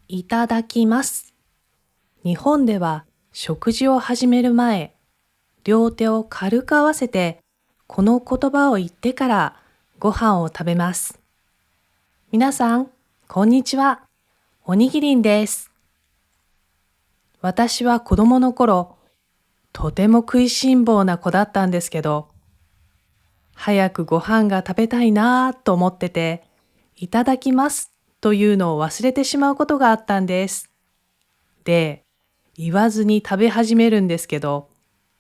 いただきます。日本では食事を始める前、両手を軽く合わせて、この言葉を言ってからご飯を食べます。皆さん、こんにちは。おにぎりんです。私は子供の頃、とても食いしん坊な子だったんですけど、早くご飯が食べたいなぁと思ってて、いただきますというのを忘れてしまうことがあったんです。で、言わずに食べ始めるんですけど、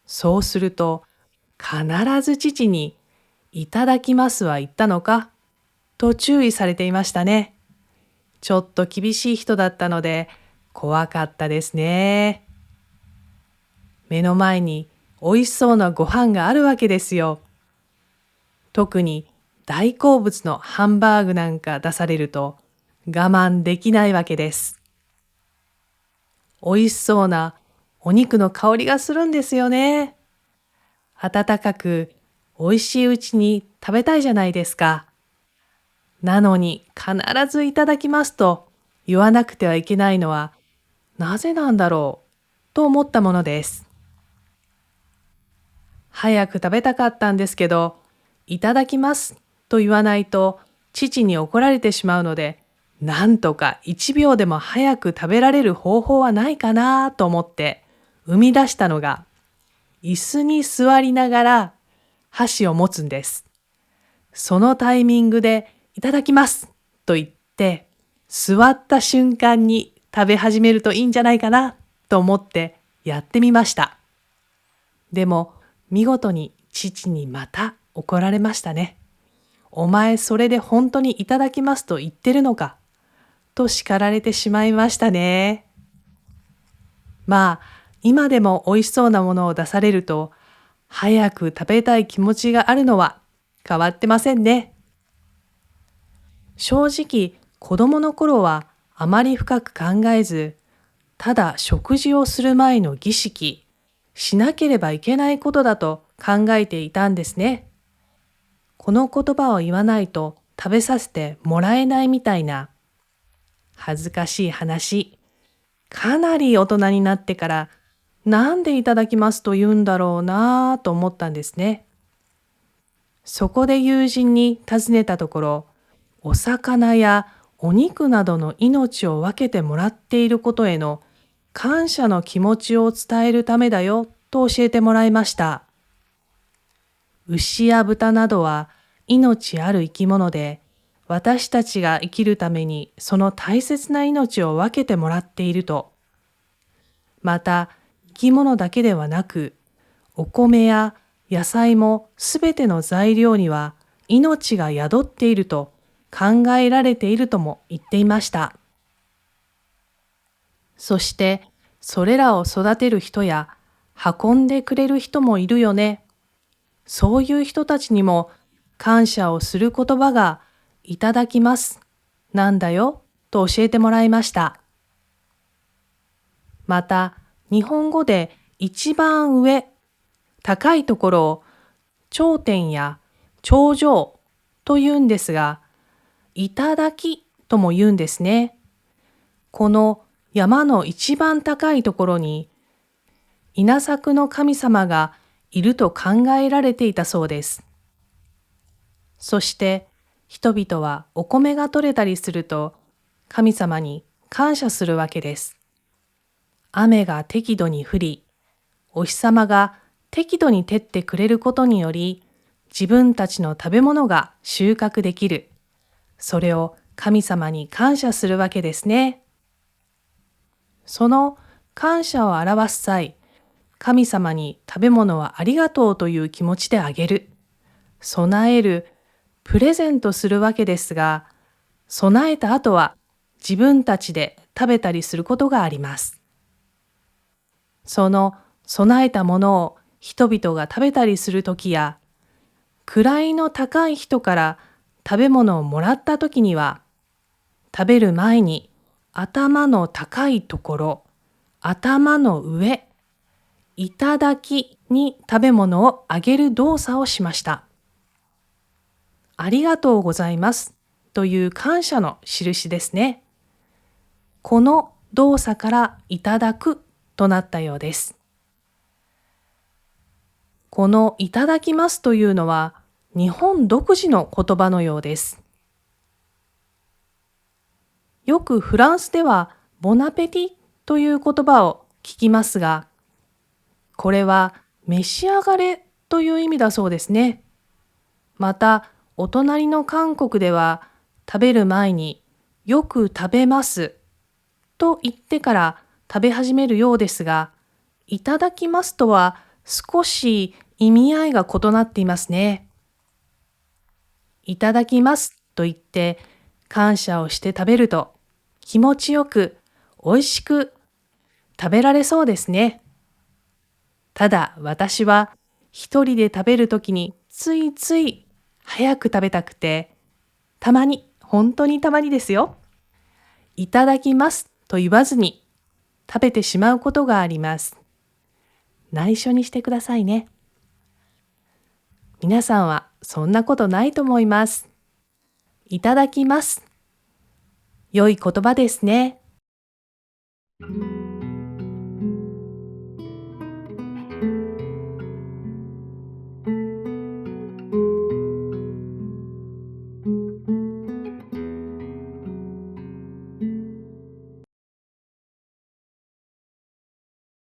そうすると必ず父にいただきますは言ったのかと注意されていましたね。ちょっと厳しい人だったので怖かったですね。目の前に美味しそうなご飯があるわけですよ。特に大好物のハンバーグなんか出されると我慢できないわけです。美味しそうなお肉の香りがするんですよね。温かく美味しいうちに食べたいじゃないですか。なのに必ずいただきますと言わなくてはいけないのはなぜなんだろうと思ったものです。早く食べたかったんですけど、いただきますと言わないと父に怒られてしまうので、なんとか1秒でも早く食べられる方法はないかなと思って生み出したのが、椅子に座りながら箸を持つんです。そのタイミングでいただきますと言って、座った瞬間に食べ始めるといいんじゃないかなと思ってやってみました。でも見事に父にまた怒られましたね。お前それで本当にいただきますと言ってるのかと叱られてしまいましたね。まあ今でも美味しそうなものを出されると早く食べたい気持ちがあるのは変わってませんね。正直子供の頃はあまり深く考えず、ただ食事をする前の儀式、しなければいけないことだと考えていたんですね。この言葉を言わないと食べさせてもらえないみたいな恥ずかしい話。かなり大人になってからなんでいただきますと言うんだろうなぁと思ったんですね。そこで友人に尋ねたところ、お魚やお肉などの命を分けてもらっていることへの感謝の気持ちを伝えるためだよと教えてもらいました。牛や豚などは命ある生き物で、私たちが生きるためにその大切な命を分けてもらっていると。また生き物だけではなく、お米や野菜もすべての材料には命が宿っていると考えられているとも言っていました。そしてそれらを育てる人や運んでくれる人もいるよね。そういう人たちにも感謝をする言葉がいただきますなんだよと教えてもらいました。また日本語で一番上、高いところを頂点や頂上と言うんですが、いただきとも言うんですね。この山の一番高いところに稲作の神様がいると考えられていたそうです。そして人々はお米が取れたりすると神様に感謝するわけです。雨が適度に降り、お日様が適度に照ってくれることにより、自分たちの食べ物が収穫できる。それを神様に感謝するわけですね。その感謝を表す際、神様に食べ物はありがとうという気持ちであげる。備える、プレゼントするわけですが、備えた後は自分たちで食べたりすることがあります。その備えたものを人々が食べたりするときや、位の高い人から食べ物をもらったときには、食べる前に頭の高いところ、頭の上、いただきに食べ物をあげる動作をしました。ありがとうございますという感謝の印ですね。この動作からいただくとなったようです。このいただきますというのは日本独自の言葉のようです。よくフランスではボナペティという言葉を聞きますが、これは召し上がれという意味だそうですね。また、お隣の韓国では食べる前によく食べますと言ってから食べ始めるようですが、いただきますとは少し意味合いが異なっていますね。いただきますと言って感謝をして食べると気持ちよく美味しく食べられそうですね。ただ私は一人で食べるときについつい早く食べたくて、たまに、本当にたまにですよ。いただきますと言わずに食べてしまうことがあります。内緒にしてくださいね。皆さんはそんなことないと思います。いただきます。良い言葉ですね。